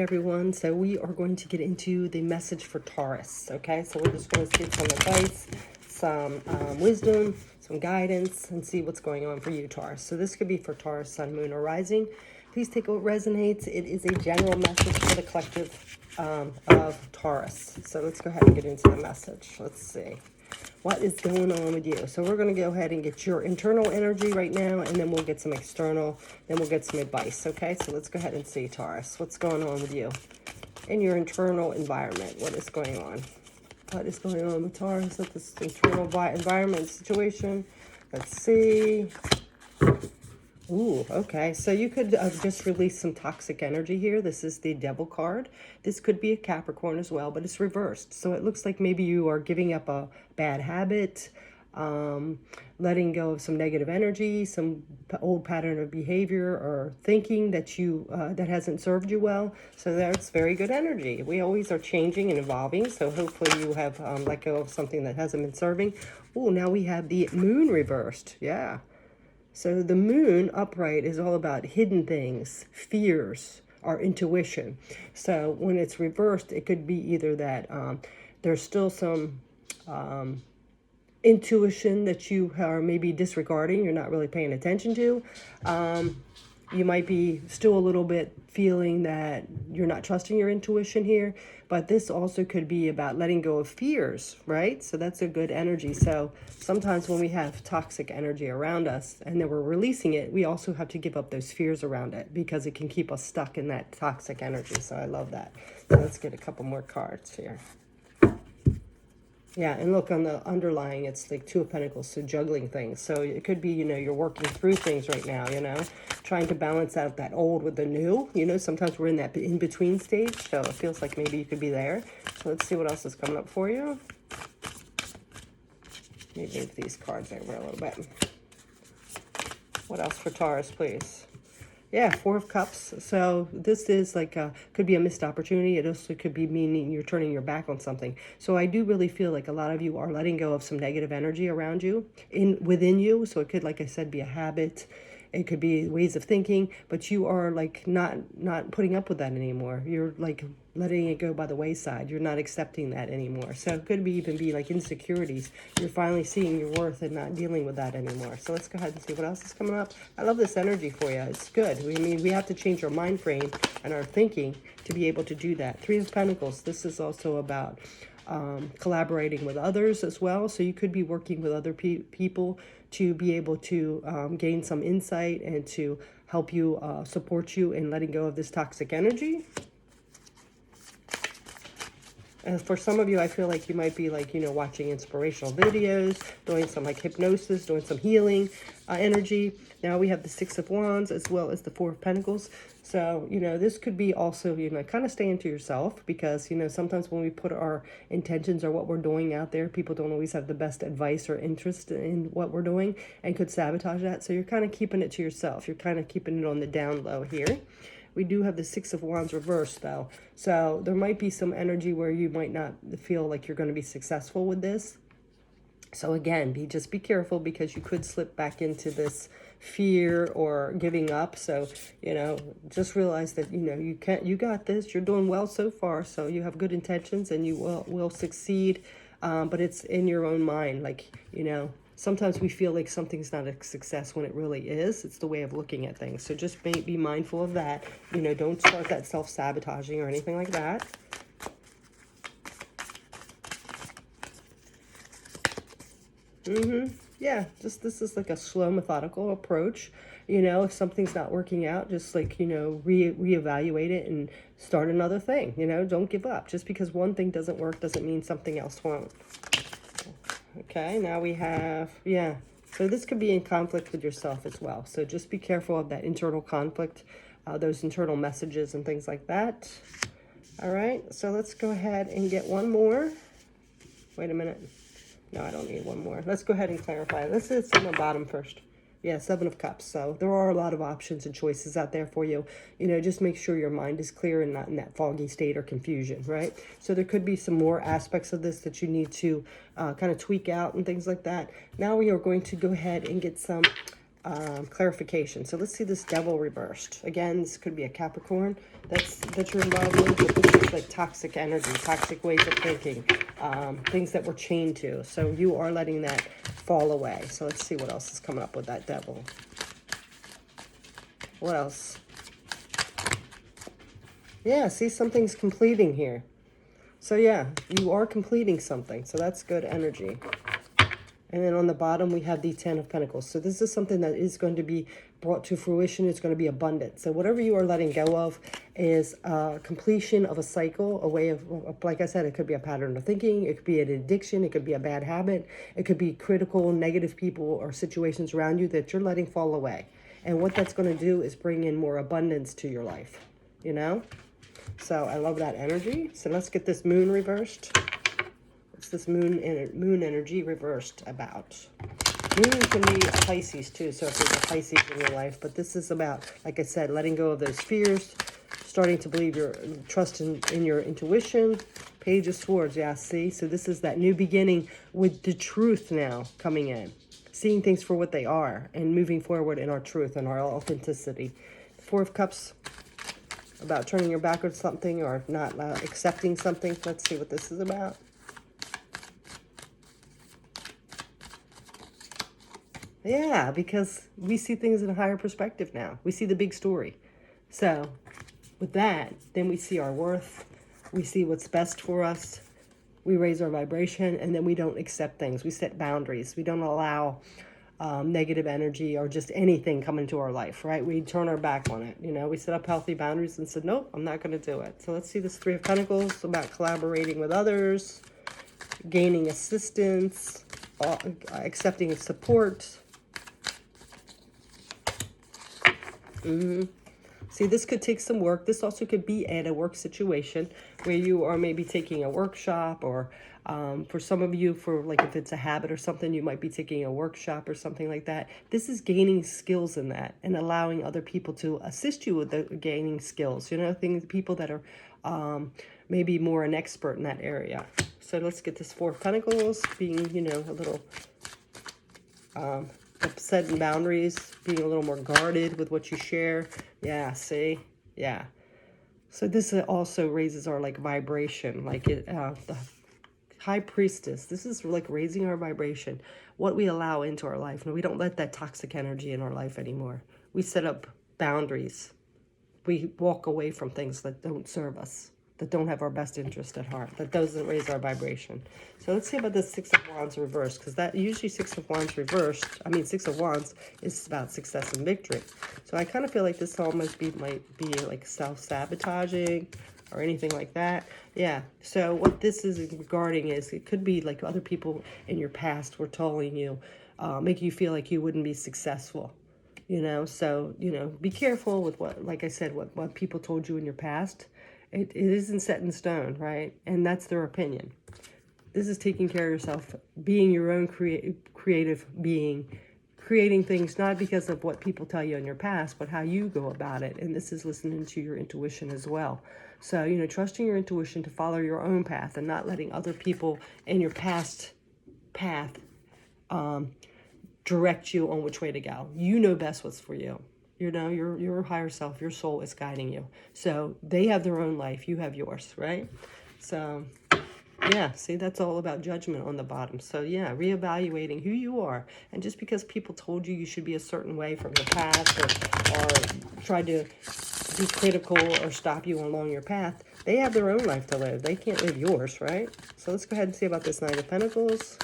everyone. So we are going to get into the message for Taurus, okay? So we're just going to get some advice, some wisdom, some guidance, and see what's going on for you, Taurus. So this could be for Taurus, Sun, Moon, or Rising. Please take what resonates. It is a general message for the collective of Taurus. So let's go ahead and get into the message. Let's see. What is going on with you? So we're going to go ahead and get your internal energy right now, and then we'll get some external, then we'll get some advice, okay? So let's go ahead and see, Taurus. What's going on with you in your internal environment? What is going on? What is going on with Taurus at this internal environment situation? Let's see. Ooh, okay. So you could just release some toxic energy here. This is the Devil card. This could be a Capricorn as well, but it's reversed. So it looks like maybe you are giving up a bad habit, letting go of some negative energy, some old pattern of behavior or thinking that you that hasn't served you well. So that's very good energy. We always are changing and evolving. So hopefully you have let go of something that hasn't been serving. Oh, now we have the Moon reversed. Yeah. So the Moon upright is all about hidden things, fears, our intuition. So when it's reversed, it could be either that there's still some intuition that you are maybe disregarding, you're not really paying attention to. You might be still a little bit feeling that you're not trusting your intuition here, but this also could be about letting go of fears, right? So that's a good energy. So sometimes when we have toxic energy around us and then we're releasing it, we also have to give up those fears around it because it can keep us stuck in that toxic energy. So I love that. So let's get a couple more cards here. Yeah, and look, on the underlying, it's like Two of Pentacles, so juggling things. So it could be, you're working through things right now, trying to balance out that old with the new. Sometimes we're in that in-between stage, so it feels like maybe you could be there. So let's see what else is coming up for you. Let me move these cards over a little bit. What else for Taurus, please? Yeah, Four of Cups. So this is like could be a missed opportunity. It also could be meaning you're turning your back on something. So I do really feel like a lot of you are letting go of some negative energy around you, within you. So it could, like I said, be a habit. It could be ways of thinking, but you are like not putting up with that anymore. You're like letting it go by the wayside. You're not accepting that anymore. So it could even be like insecurities. You're finally seeing your worth and not dealing with that anymore. So let's go ahead and see what else is coming up. I love this energy for you. It's good. We have to change our mind frame and our thinking to be able to do that. Three of Pentacles. This is also about collaborating with others as well. So you could be working with other people to be able to gain some insight and to help you support you in letting go of this toxic energy. And for some of you, I feel like you might be like, watching inspirational videos, doing some like hypnosis, doing some healing energy. Now we have the Six of Wands as well as the Four of Pentacles. So, this could be also, kind of staying to yourself because, sometimes when we put our intentions or what we're doing out there, people don't always have the best advice or interest in what we're doing and could sabotage that. So you're kind of keeping it to yourself. You're kind of keeping it on the down low here. We do have the Six of Wands reversed, though. So there might be some energy where you might not feel like you're going to be successful with this. So again, just be careful because you could slip back into this fear or giving up. So, just realize that, you got this. You're doing well so far. So you have good intentions and you will succeed. But it's in your own mind. Like, sometimes we feel like something's not a success when it really is. It's the way of looking at things. So just be mindful of that. Don't start that self-sabotaging or anything like that. Yeah, this is like a slow, methodical approach. If something's not working out, just like, reevaluate it and start another thing. Don't give up. Just because one thing doesn't work doesn't mean something else won't. Okay, now we have, yeah. So this could be in conflict with yourself as well. So just be careful of that internal conflict, those internal messages and things like that. All right, so let's go ahead and get one more. Wait a minute. No, I don't need one more. Let's go ahead and clarify. Let's sit on the bottom first. Yeah, Seven of Cups. So there are a lot of options and choices out there for you. Just make sure your mind is clear and not in that foggy state or confusion, right? So there could be some more aspects of this that you need to kind of tweak out and things like that. Now we are going to go ahead and get some clarification. So let's see this Devil reversed. Again, this could be a Capricorn that you're involved with, but this is like toxic energy, toxic ways of thinking, things that we're chained to. So you are letting that fall away. So let's see what else is coming up with that Devil. What else? Yeah, see, something's completing here. So yeah, you are completing something. So that's good energy. And then on the bottom, we have the 10 of Pentacles. So this is something that is going to be brought to fruition. It's going to be abundant. So whatever you are letting go of is completion of a cycle, a way of, like I said, it could be a pattern of thinking. It could be an addiction. It could be a bad habit. It could be critical, negative people or situations around you that you're letting fall away. And what that's going to do is bring in more abundance to your life, you know? So I love that energy. So let's get this Moon reversed. What's this moon energy reversed about? Moon can be a Pisces too, so if there's a Pisces in your life. But this is about, like I said, letting go of those fears, starting to believe trust in your intuition. Page of Swords, yeah, see? So this is that new beginning with the truth now coming in. Seeing things for what they are and moving forward in our truth and our authenticity. Four of Cups, about turning your back on something or not accepting something. Let's see what this is about. Yeah, because we see things in a higher perspective now. We see the big story. So with that, then we see our worth. We see what's best for us. We raise our vibration, and then we don't accept things. We set boundaries. We don't allow negative energy or just anything come into our life, right? We turn our back on it. You know, we set up healthy boundaries and said, nope, I'm not going to do it. So let's see this Three of Pentacles about collaborating with others, gaining assistance, accepting support. See, this could take some work. This also could be at a work situation where you are maybe taking a workshop, or for some of you, for like if it's a habit or something, you might be taking a workshop or something like that. This is gaining skills in that and allowing other people to assist you with the gaining skills, you know, people that are maybe more an expert in that area. So let's get this Four of Pentacles, being, you know, a little setting boundaries, being a little more guarded with what you share. Yeah, see? Yeah. So this also raises our like vibration, like the High Priestess. This is like raising our vibration, what we allow into our life. And we don't let that toxic energy in our life anymore. We set up boundaries. We walk away from things that don't serve us, that don't have our best interest at heart, that doesn't raise our vibration. So let's see about the Six of Wands reversed, because that usually Six of Wands reversed, Six of Wands is about success and victory. So I kind of feel like this almost might be like self-sabotaging or anything like that. Yeah, so what this is regarding is it could be like other people in your past were telling you, making you feel like you wouldn't be successful. You know, so, you know, be careful with what, like I said, what people told you in your past. It isn't set in stone, right? And that's their opinion. This is taking care of yourself, being your own creative being, creating things not because of what people tell you in your past, but how you go about it. And this is listening to your intuition as well. So, you know, trusting your intuition to follow your own path and not letting other people in your past path direct you on which way to go. You know best what's for you. You know, your higher self, your soul is guiding you. So they have their own life. You have yours, right? So, yeah, see, that's all about judgment on the bottom. So, yeah, reevaluating who you are. And just because people told you should be a certain way from the past, or tried to be critical or stop you along your path, they have their own life to live. They can't live yours, right? So let's go ahead and see about this Nine of Pentacles.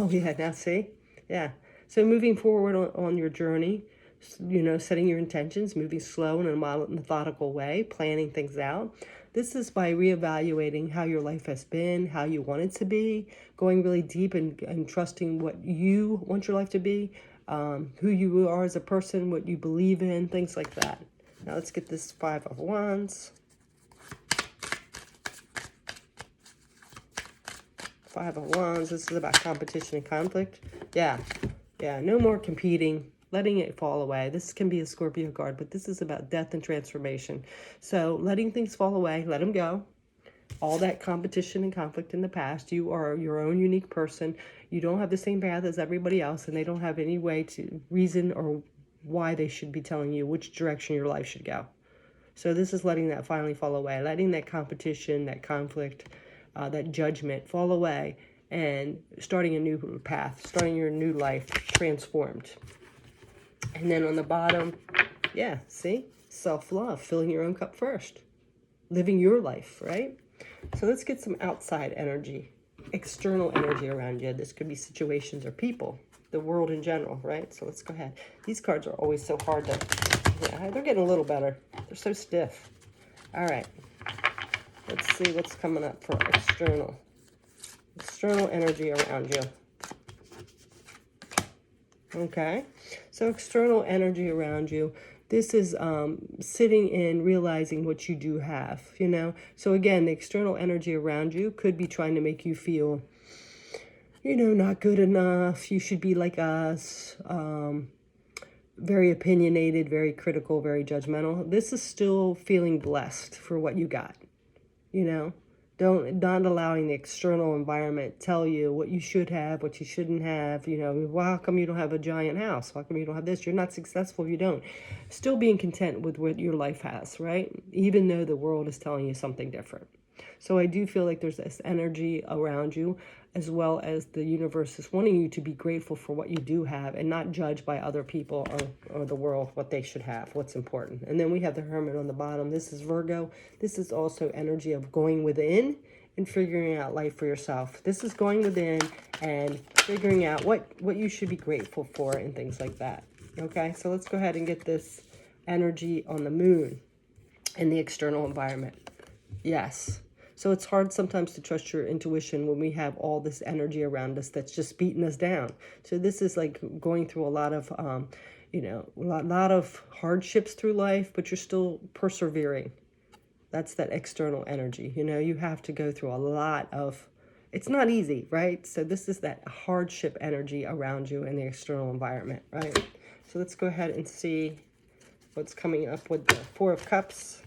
Oh, yeah, now see? Yeah. So moving forward on your journey, you know, setting your intentions, moving slow in a methodical way, planning things out. This is by reevaluating how your life has been, how you want it to be, going really deep and trusting what you want your life to be, who you are as a person, what you believe in, things like that. Now let's get this Five of Wands. Five of Wands, this is about competition and conflict. Yeah, no more competing, letting it fall away. This can be a Scorpio card, but this is about death and transformation. So letting things fall away, let them go. all that competition and conflict in the past. You are your own unique person. You don't have the same path as everybody else, and they don't have any way to reason or why they should be telling you which direction your life should go. So this is letting that finally fall away, letting that competition, that conflict, that judgment fall away, and starting a new path, starting your new life transformed. And then on the bottom, yeah, see? Self-love, filling your own cup first, living your life, right? So let's get some outside energy, external energy around you. This could be situations or people, the world in general, right? So let's go ahead. These cards are always so hard to, yeah, they're getting a little better. They're so stiff. All right. Let's see what's coming up for external energy around you. Okay. So external energy around you. This is sitting and realizing what you do have, you know. So again, the external energy around you could be trying to make you feel, you know, not good enough. You should be like us. Very opinionated, very critical, very judgmental. This is still feeling blessed for what you got, you know. Not allowing the external environment tell you what you should have, what you shouldn't have. You know, well, how come you don't have a giant house? How come you don't have this? You're not successful if you don't. Still being content with what your life has, right? Even though the world is telling you something different. So I do feel like there's this energy around you, as well as the universe is wanting you to be grateful for what you do have and not judged by other people or the world what they should have, what's important. And then we have the Hermit on the bottom. This is Virgo. This is also energy of going within and figuring out life for yourself. This is going within and figuring out what you should be grateful for and things like that. Okay, so let's go ahead and get this energy on the moon and the external environment. Yes. So it's hard sometimes to trust your intuition when we have all this energy around us that's just beating us down. So this is like going through a lot of, you know, a lot of hardships through life, but you're still persevering. That's that external energy. You know, you have to go through a lot of, it's not easy, right? So this is that hardship energy around you in the external environment, right? So let's go ahead and see what's coming up with the Four of Cups.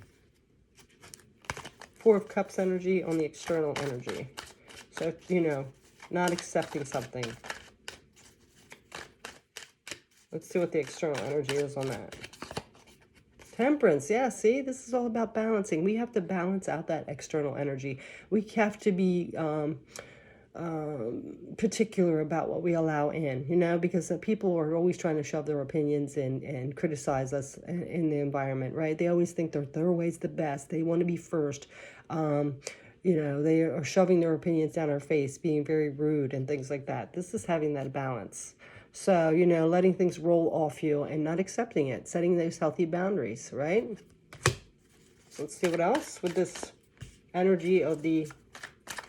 Four of Cups energy on the external energy. So, you know, not accepting something. Let's see what the external energy is on that. Temperance. Yeah, see, this is all about balancing. We have to balance out that external energy. We have to be particular about what we allow in, you know, because people are always trying to shove their opinions and criticize us in the environment, right? They always think their way's the best. They want to be first. You know, they are shoving their opinions down our face, being very rude and things like that. This is having that balance. So, you know, letting things roll off you and not accepting it, setting those healthy boundaries, right? So let's see what else with this energy of the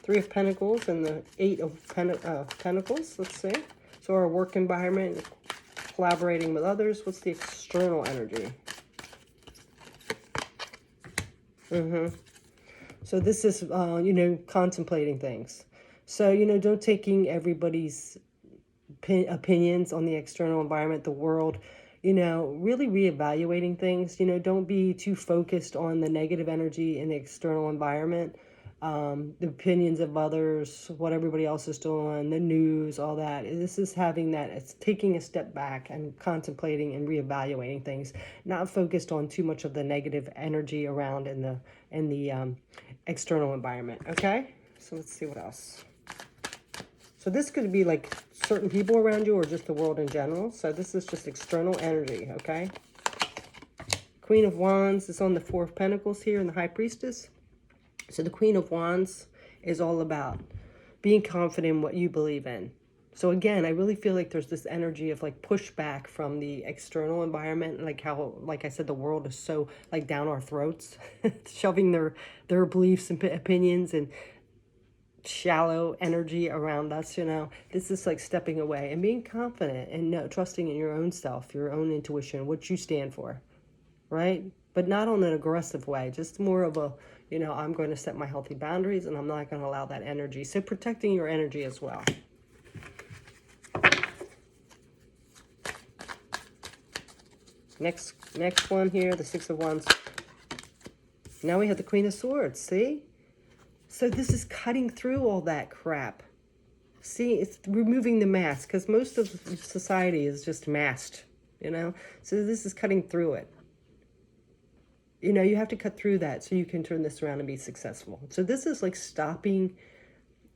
Three of Pentacles and the Eight of Pentacles. Let's see. So our work environment, collaborating with others. What's the external energy? So this is, you know, contemplating things. So, you know, don't taking everybody's opinions on the external environment, the world, you know, really reevaluating things. You know, don't be too focused on the negative energy in the external environment. The opinions of others, what everybody else is doing, the news, all that. This is having that, it's taking a step back and contemplating and reevaluating things, not focused on too much of the negative energy around in the external environment. Okay, so let's see what else. So this could be like certain people around you or just the world in general. So this is just external energy. Okay, Queen of Wands is on the Four of Pentacles here in the High Priestess. So the Queen of Wands is all about being confident in what you believe in. So again, I really feel like there's this energy of like pushback from the external environment, like how, like I said, the world is so like down our throats, shoving their beliefs and opinions and shallow energy around us, you know. This is like stepping away and being confident and trusting in your own self, your own intuition, what you stand for, right? But not on an aggressive way, just more of a, you know, I'm going to set my healthy boundaries and I'm not going to allow that energy. So protecting your energy as well. Next one here, the Six of Wands. Now we have the Queen of Swords, see? So this is cutting through all that crap. See, it's removing the mask, because most of society is just masked, you know? So this is cutting through it. You know, you have to cut through that so you can turn this around and be successful. So this is like stopping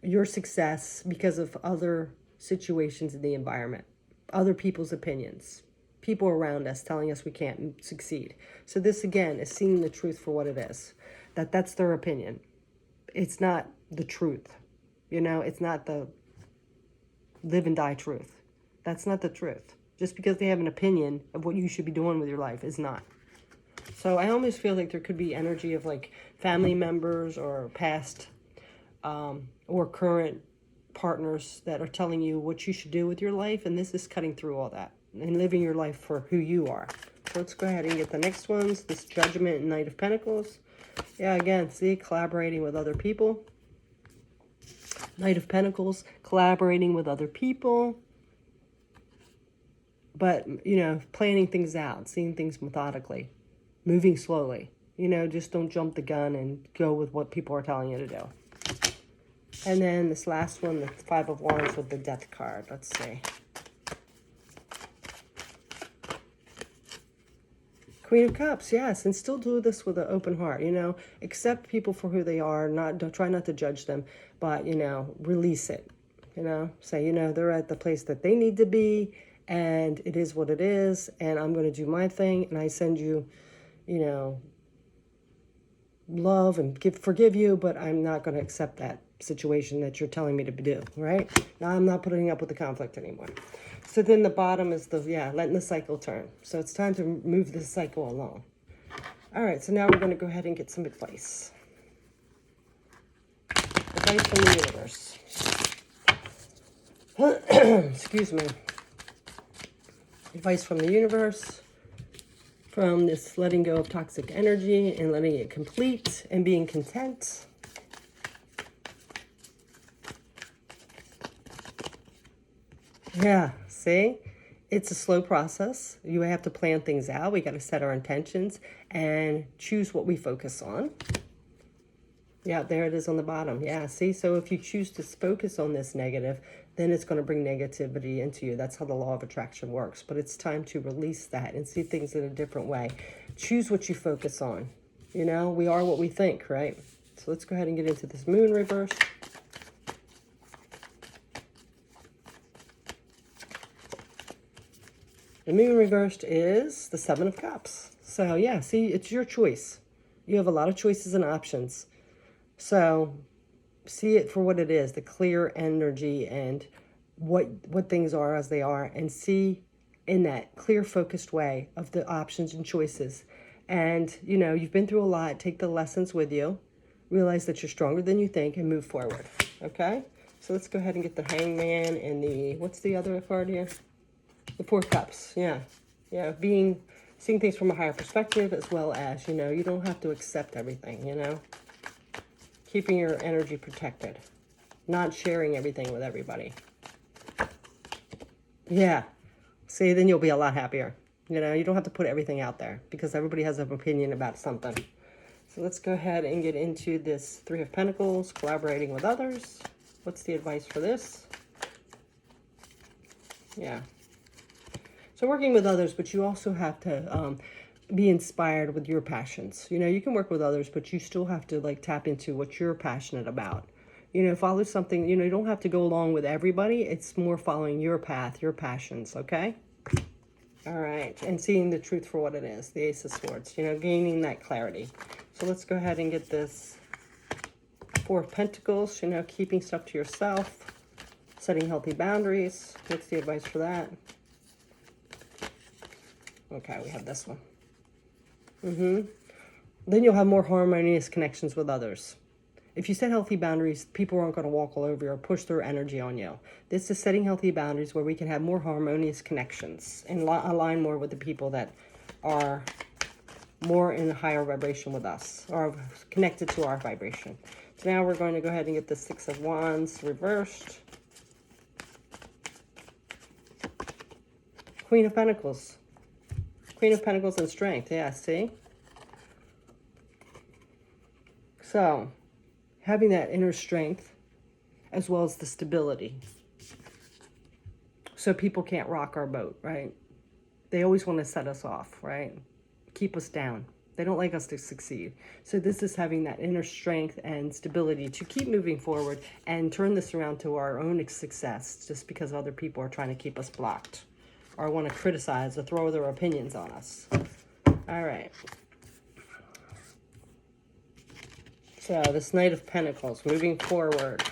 your success because of other situations in the environment, other people's opinions, people around us telling us we can't succeed. So this, again, is seeing the truth for what it is, that's their opinion. It's not the truth. You know, it's not the live and die truth. That's not the truth. Just because they have an opinion of what you should be doing with your life is not. So I almost feel like there could be energy of like family members or past or current partners that are telling you what you should do with your life. And this is cutting through all that and living your life for who you are. So let's go ahead and get the next ones. This Judgment and Knight of Pentacles. Yeah, again, see, collaborating with other people. Knight of Pentacles, collaborating with other people. But, you know, planning things out, seeing things methodically, moving slowly. You know, just don't jump the gun and go with what people are telling you to do. And then this last one, the Five of Wands with the Death card. Let's see. Queen of Cups, yes, and still do this with an open heart, you know. Accept people for who they are, try not to judge them, but, you know, release it, you know. Say, you know, they're at the place that they need to be, and it is what it is, and I'm going to do my thing, and I send you, you know, love and forgive you, but I'm not going to accept that situation that you're telling me to do, right? Now I'm not putting up with the conflict anymore. So then the bottom is letting the cycle turn. So it's time to move this cycle along. All right, so now we're going to go ahead and get some advice. Advice from the universe. Excuse me. Advice from the universe. From this letting go of toxic energy and letting it complete and being content. Yeah, see? It's a slow process. You have to plan things out. We got to set our intentions and choose what we focus on. Yeah, there it is on the bottom. Yeah, see? So if you choose to focus on this negative, then it's going to bring negativity into you. That's how the law of attraction works. But it's time to release that and see things in a different way. Choose what you focus on. You know, we are what we think, right? So let's go ahead and get into this moon reverse. The moon reversed is the Seven of Cups. So yeah, see, it's your choice. You have a lot of choices and options. So see it for what it is, the clear energy and what things are as they are, and see in that clear, focused way of the options and choices. And, you know, you've been through a lot. Take the lessons with you. Realize that you're stronger than you think and move forward. Okay? So let's go ahead and get the Hangman and the, what's the other card here? The Four of Cups. Yeah. Yeah, seeing things from a higher perspective, as well as, you know, you don't have to accept everything, you know? Keeping your energy protected. Not sharing everything with everybody. Yeah. See, then you'll be a lot happier. You know, you don't have to put everything out there because everybody has an opinion about something. So let's go ahead and get into this Three of Pentacles, collaborating with others. What's the advice for this? Yeah. So working with others, but you also have to be inspired with your passions. You know, you can work with others, but you still have to like tap into what you're passionate about. You know, follow something, you know, you don't have to go along with everybody. It's more following your path, your passions, okay? All right, and seeing the truth for what it is, the Ace of Swords, you know, gaining that clarity. So let's go ahead and get this Four of Pentacles, you know, keeping stuff to yourself, setting healthy boundaries. What's the advice for that? Okay, we have this one. Then you'll have more harmonious connections with others. If you set healthy boundaries, people aren't going to walk all over you or push their energy on you. This is setting healthy boundaries where we can have more harmonious connections and align more with the people that are more in a higher vibration with us or connected to our vibration. So now we're going to go ahead and get the Six of Wands reversed. Queen of Pentacles. Queen of Pentacles and Strength. Yeah, see? So, having that inner strength as well as the stability. So people can't rock our boat, right? They always want to set us off, right? Keep us down. They don't like us to succeed. So this is having that inner strength and stability to keep moving forward and turn this around to our own success, just because other people are trying to keep us blocked or want to criticize or throw their opinions on us. All right. So this Knight of Pentacles, moving forward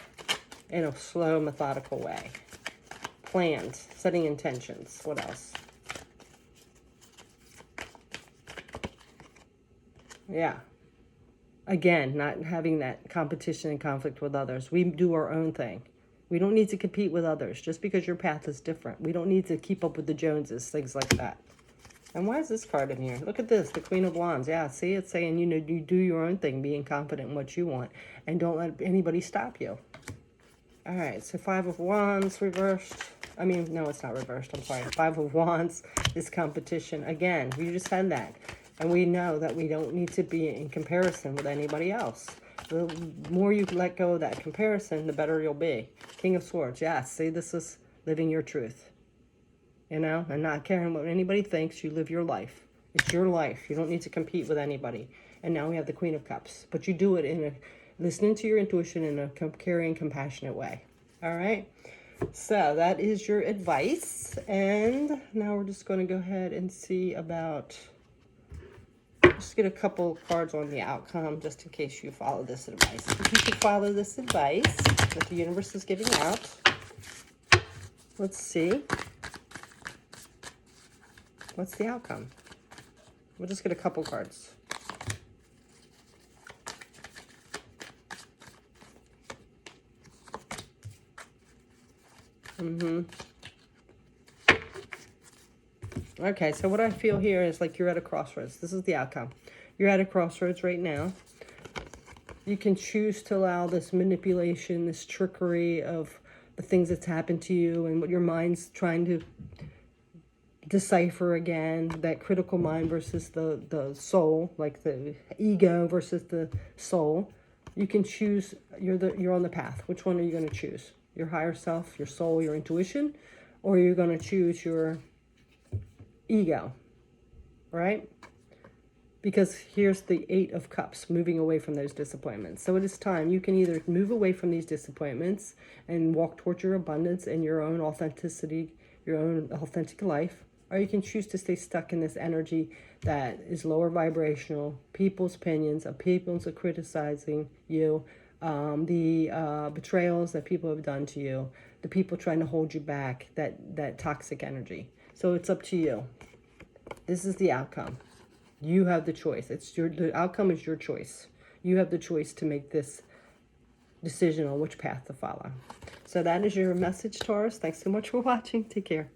in a slow, methodical way. Planned, setting intentions. What else? Yeah. Again, not having that competition and conflict with others. We do our own thing. We don't need to compete with others just because your path is different. We don't need to keep up with the Joneses, things like that. And why is this card in here? Look at this, the Queen of Wands. Yeah, see, it's saying, you know, you do your own thing, being confident in what you want, and don't let anybody stop you. All right, so Five of Wands reversed. I mean, no, it's not reversed. I'm sorry. Five of Wands is competition. Again, we just had that. And we know that we don't need to be in comparison with anybody else. The more you let go of that comparison, the better you'll be. King of Swords. Yes, see, this is living your truth. You know, and not caring what anybody thinks. You live your life. It's your life. You don't need to compete with anybody. And now we have the Queen of Cups. But you do it in a listening to your intuition in a caring, compassionate way. All right? So that is your advice. And now we're just going to go ahead and see about... Just get a couple cards on the outcome just in case you follow this advice. If you could follow this advice that the universe is giving out. Let's see. What's the outcome? We'll just get a couple cards. Okay, so what I feel here is like you're at a crossroads. This is the outcome. You're at a crossroads right now. You can choose to allow this manipulation, this trickery of the things that's happened to you and what your mind's trying to decipher again, that critical mind versus the soul, like the ego versus the soul. You can choose, you're on the path. Which one are you going to choose? Your higher self, your soul, your intuition, or you're going to choose your ego, right? Because here's the Eight of Cups, moving away from those disappointments. So it is time. You can either move away from these disappointments and walk towards your abundance and your own authenticity, your own authentic life, or you can choose to stay stuck in this energy that is lower vibrational, people's opinions, of people's criticizing you, the betrayals that people have done to you, the people trying to hold you back, that toxic energy. So it's up to you. This is the outcome. You have the choice. The outcome is your choice. You have the choice to make this decision on which path to follow. So that is your message, Taurus. Thanks so much for watching. Take care.